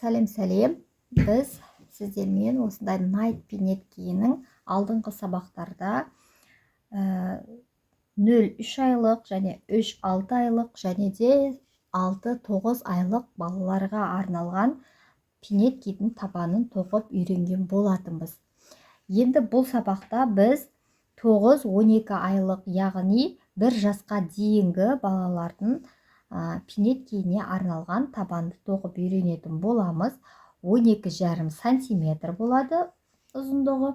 Сәлем. Біз сіздермен осындай найт пинет киінің алдыңғы сабақтарда 0-3 айлық және 3-6 айлық және де 6-9 айлық балаларға арналған пинет кидің табанын тоқып үйренген болатынбыз. Енді бұл сабақта біз 9-12 айлық, яғни 1 жасқа дейінгі балалардың пинет киіне арналған табанды тоқып үйренетін боламыз. 12,5 сантиметр болады ұзындығы.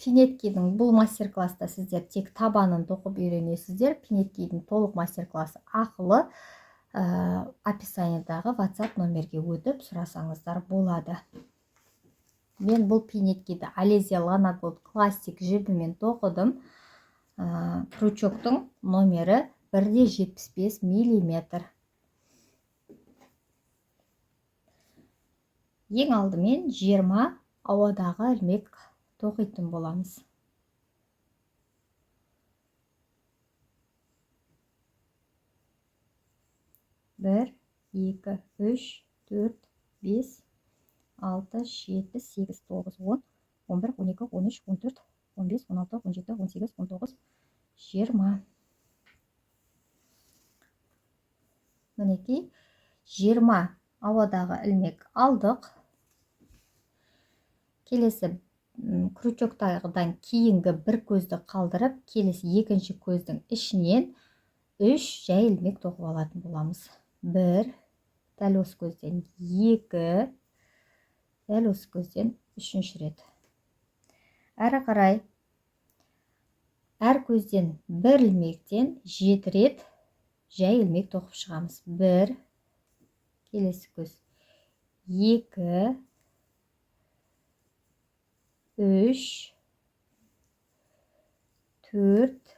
Пинет кидің бұл мастер-класста сіздер тек табанын тоқып үйренесіздер. Пинет кидің толық мастер-классы ақылы описаниедағы WhatsApp номерге өтіп сұрасаңыздар болады. Мен бұл пинет киді Алезия Ланаголд классик жібімен тоқыдым. Крючоктың номері 1,75 мм. Ең алдымен 20 ауадағы ілмек тоқитын боламыз. Бір, 2, 3, 4, 5, 6, 7, 8, 9, 10, 11, 12, 13, 14, 15, 16, 17, 18, 19, 20. Мінекей 20 ауадағы ілмек алдық. Келесі крючоктағыдан кейінгі бір көзді қалдырып, келесі екінші көздің ішінен 3 жай ілмек тоқып алатын боламыз. 1, дәл осы көзден 2, дәл осы көзден 3 рет. Әрі қарай әр көзден бір ілмектен 7 рет жай ілмек тоқып шығамыз. 1, келесі көз 2, 3, 4,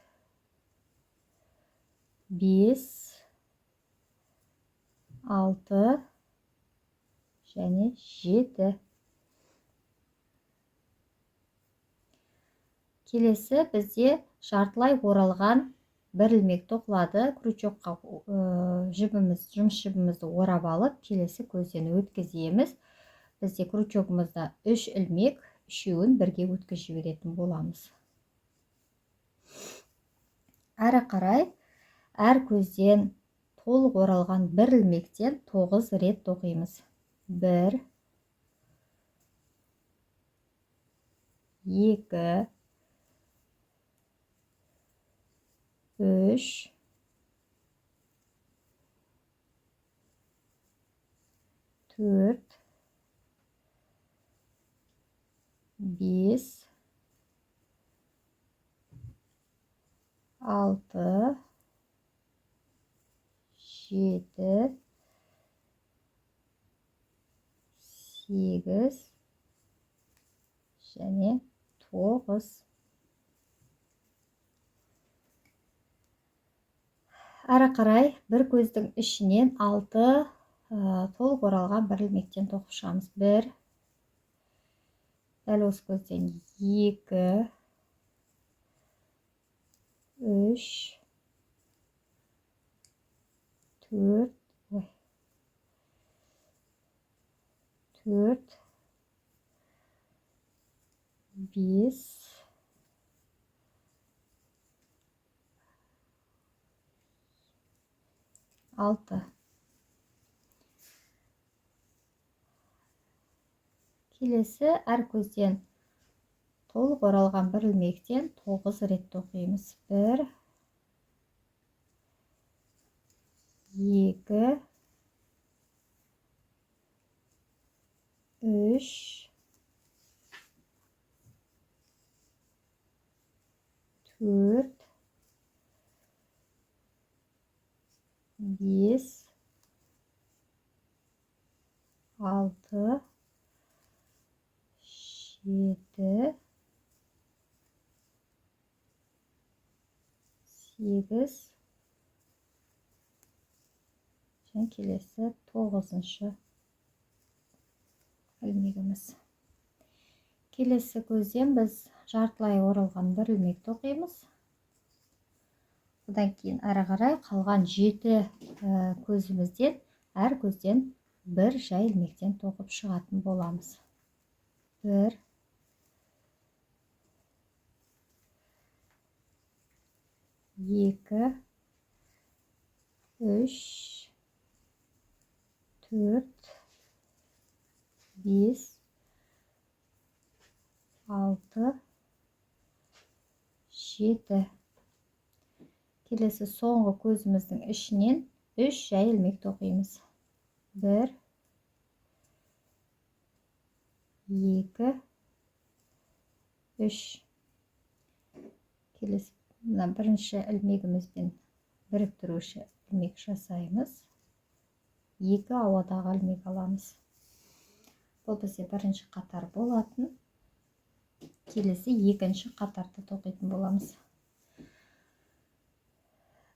5, 6 және 7. Келесі бізде жартылай оралған бір ілмек тоқылады. Крючокқа жұмыс жібімізді орап алып, келесі көзден өткіземіз. Бізде крючогымызда 3 ілмек, үшеуін бірге өткізіп жіберетін боламыз. Әрі қарай әр көзден толық оралған бір ілмектен 9 рет тоқимыз. 1, 2, 3, 4, 5, 6, 7, 8 және 9. Әрі қарай бір көздің ішінен 6 толық оралған бір ілмектен тоқып шығамыз. 1, дәл осы көзден 2, 3, 4, 5, 6. Келесі әр көзден толық оралған бір ілмектен 9 рет тоқимыз. 1, 2, 3, 4, 5, 6, 7, 8 және келесі 9-шы ілмегіміз. Келесі көзден біз жартылай оралған бір ілмек тоқимыз. Одан кейін әрі қарай қалған 7 көзімізден әр көзден бір жай ілмектен тоқып шығатын боламыз. 1 2 3 4 5 6 7. Келесі соңғы көзіміздің ішінен 3 жай ілмек тоқимыз. 1 2 3. Келесі бірінші ілмегімізбен біріктіруші ілмек жасаймыз. 2 ауадағы ілмек аламыз. Бұл бізде бірінші қатар болатын. Келесі екінші қатарды тоқитын боламыз.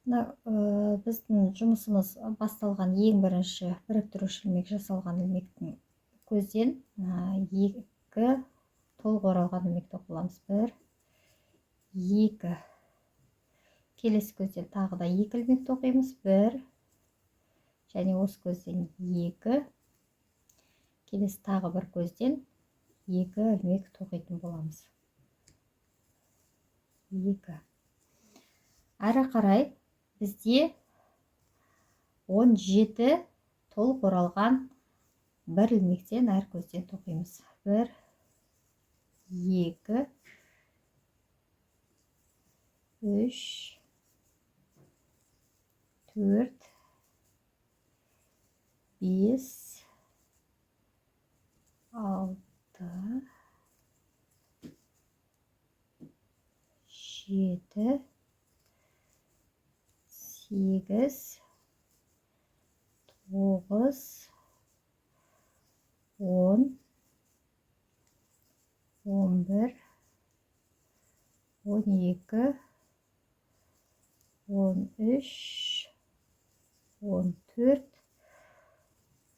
Біздің жұмысымыз басталған ең бірінші біріктіруші ілмек жасалған ілмектің көзден 2 толық оралған ілмек тоқыламыз. 1 2. Келесі көзден тағы да 2 ілмек тоқимыз. 1 және осы көзден 2. Келесі тағы бір көзден 2 ілмек тоқитын боламыз. 2. Әрі қарай бізде 17 толық оралған бір ілмектен әр көзден тоқимыз. 1 2 3 4 5 6 7 8 9 10 11 12 13 14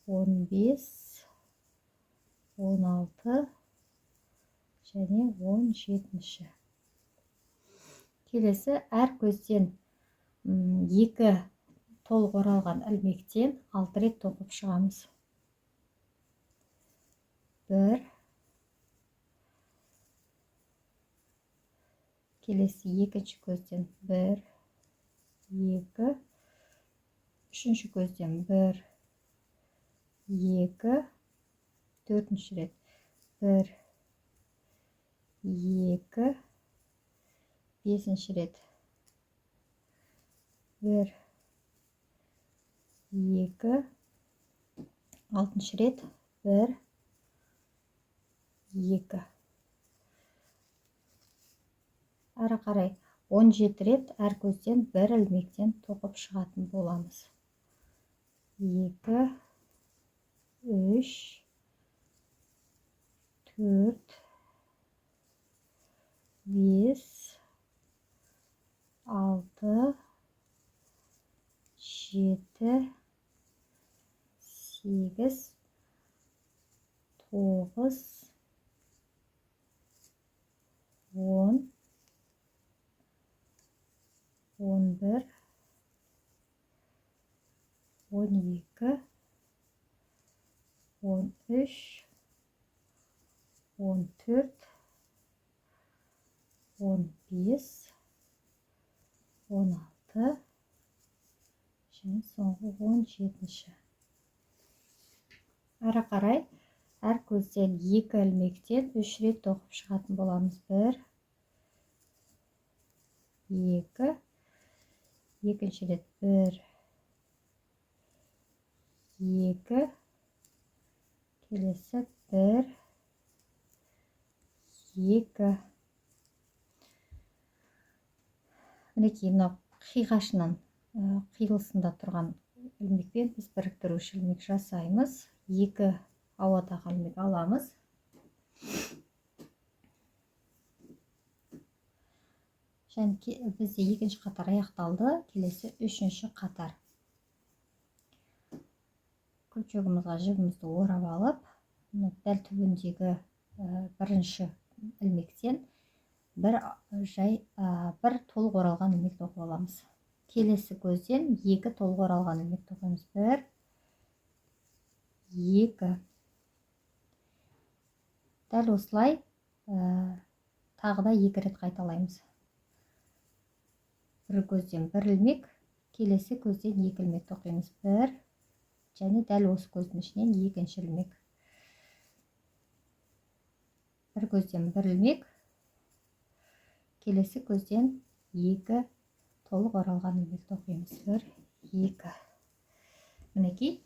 15 16 және 17. Келесі әр көзден 2 толық оралған ілмектен 6 рет тоқып шығамыз. 1 келесі екінші көзден 1 2 үшінші көзден 1 2 төртінші рет 1 2 бесінші рет 1 2 алтыншы рет 1 2. Әрі қарай 17 рет әр көзден бір ілмектен тоқып шығатын боламыз. 2 3 4 5 6 7 8 9 10 11 12 13 14 15 16 және соңғы 17. Әрі қарай әр көзден 2 ілмектен 3 рет тоқып шығатын боламыз. 1 2 екінші рет 1 2 келесі 1 2. Мінекей мынау қиғашынан қиылысында тұрған ілмекпен біз біріктіруші ілмек жасаймыз. 2 ауадағы ілмек аламыз. Және бізде екінші қатар аяқталды. Келесі үшінші қатар. Күлчегімізге жібімізді орап алып, дәл түбіндегі бірінші ілмектен бір толық оралған ілмек тоқып аламыз. Келесі көзден 2 толық оралған ілмек тоқимыз. 1 2. Дәл осылай тағы да 2 рет қайталаймыз. Бір көзден бір ілмек, келесі көзден 2 ілмек тоқимыз. 1 және дәл осы көздің ішінен 2-ші ілмек. Бір көзден бір ілмек, келесі көзден 2 толық оралған ілмек тоқимыз. 1, 2. Мінекей,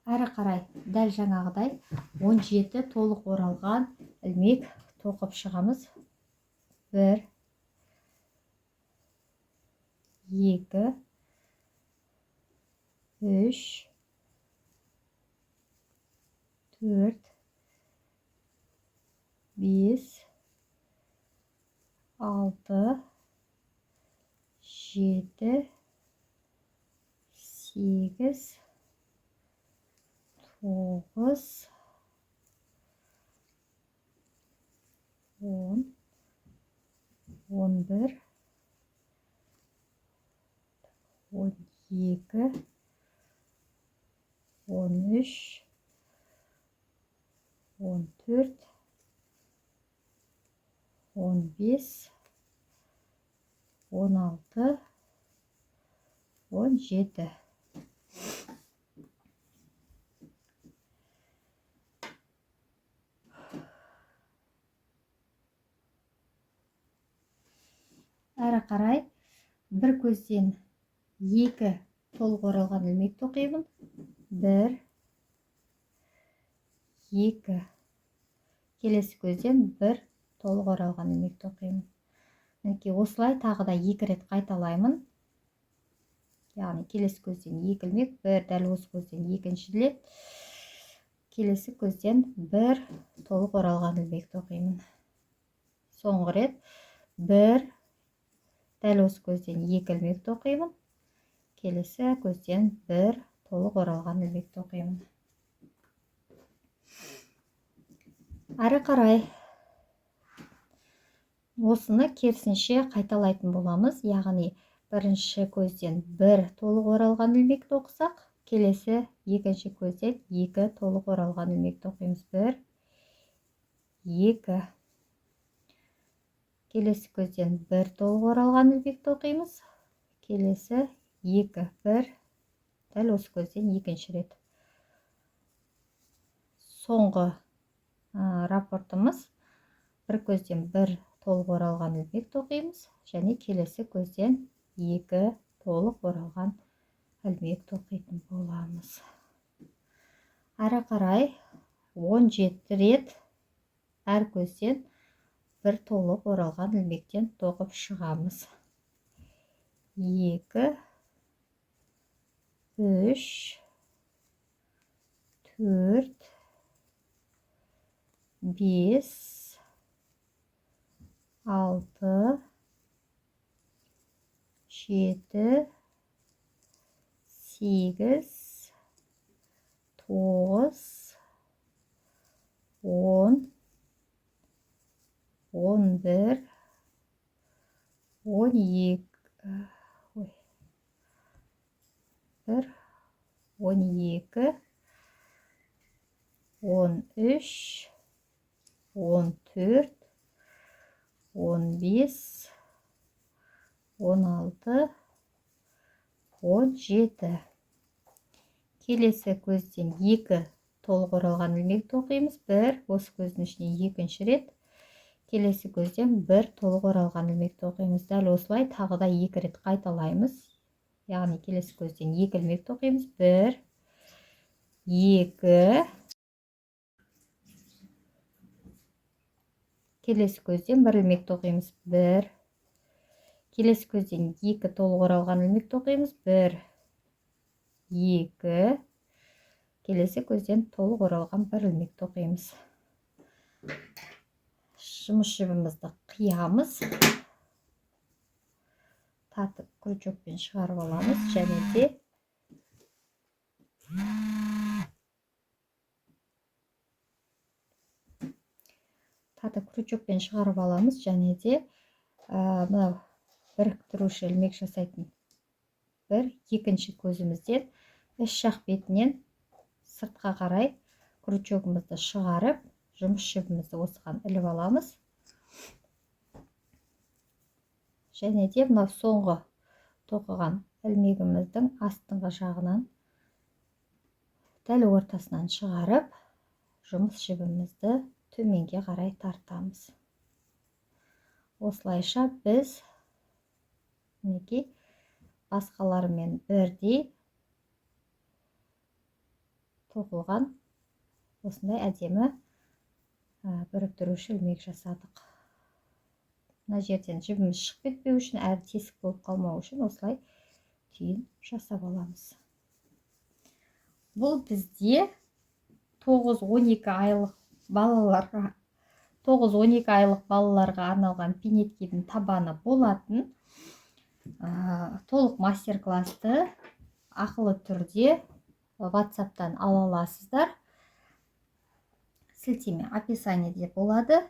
әрі қарай дәл жаңағыдай 17 толық оралған ілмек тоқып шығамыз. 1, 2, 3, 4, 5, 6, 7, 8, 9, 10, 11, 12, 13, 14, 15, 16, 17. Әрі қарай бір көзден 2 толық оралған ілмек тоқимын. 1, 2. Келесі көзден 1 толық оралған ілмек тоқимын. Мінекей, осылай тағы да 2 рет қайталаймын. Яғни келесі көзден 2 ілмек, 1 дәл осы көзден 2-ші ілмек, келесі көзден 1 толық оралған ілмек тоқимын. Соңғы рет 1 дәл осы көзден 2 ілмек тоқимын, келесі көзден 1 толық оралған ілмек тоқимын. Әрі қарай осыны керісінше қайталайтын боламыз. Яғни бірінші көзден 1 толық оралған ілмек тоқысақ, келесі екінші көзден 2 толық оралған ілмек тоқимыз. 1, 2. Келесі көзден 1 толық оралған ілмек тоқимыз, келесі 2, 1, дәл осы көзден 2-ші рет. Соңғы рапортымыз бір көзден 1 толық оралған ілмек тоқимыз және келесі көзден 2 толық оралған ілмек тоқитын боламыз. Әрі қарай 17 рет әр көзден 1 толық оралған ілмектен тоқып шығамыз. 2, 3, 4, 5, 6, 7, 8, 9, 10, 11, 12, 1, 12, 13, 14, 15, 16, 17. Келесі көзден 2 толық оралған ілмек тоқимыз. 1 осы көздің ішіне 2-ші рет. Келесі көзден 1 толық оралған ілмек тоқимыз. Дәл осылай тағы да 2 рет қайталаймыз. Яғни келесі көзден 2 ілмек тоқимыз. 1, 2. Келесі көзден 1 ілмек тоқимыз. 1. Келесі көзден 2 толық оралған ілмек тоқимыз. 1, 2. Келесі көзден толық оралған 1 ілмек тоқимыз. Жұмыс жібімізді қиямыз. Татып крючокпен шығарып аламыз және де крючокпен шығарып аламыз және де мынау біріктіруші ілмек жасайтын 1-2 көзімізден іш жақ бетінен сыртқа қарай крючогымызды шығарып, жұмыс жібімізді осыған іліп аламыз. Және де мынау соңғы тоқыған ілмегіміздің астыңғы жағынан дәл ортасынан шығарып, жұмыс жібімізді төменге қарай тартамыз. Осылайша біз мінекей басқаларымен бірдей тоқылған осындай әдемі біріктіруші ілмек жасадық. Мына жерден жібіміз шығып кетпеу үшін, әрі тесік болып қалмау үшін осылай түйін жасап аламыз. Бұл бізде 9-12 айлық балаларға арналған пинеткидің табаны болатын. Толық мастер-класты ақылы түрде WhatsApp-тан ала аласыздар. Сілтеме описаниеде болады.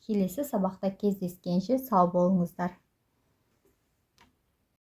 Келесі сабақта кездескенше сау болыңыздар.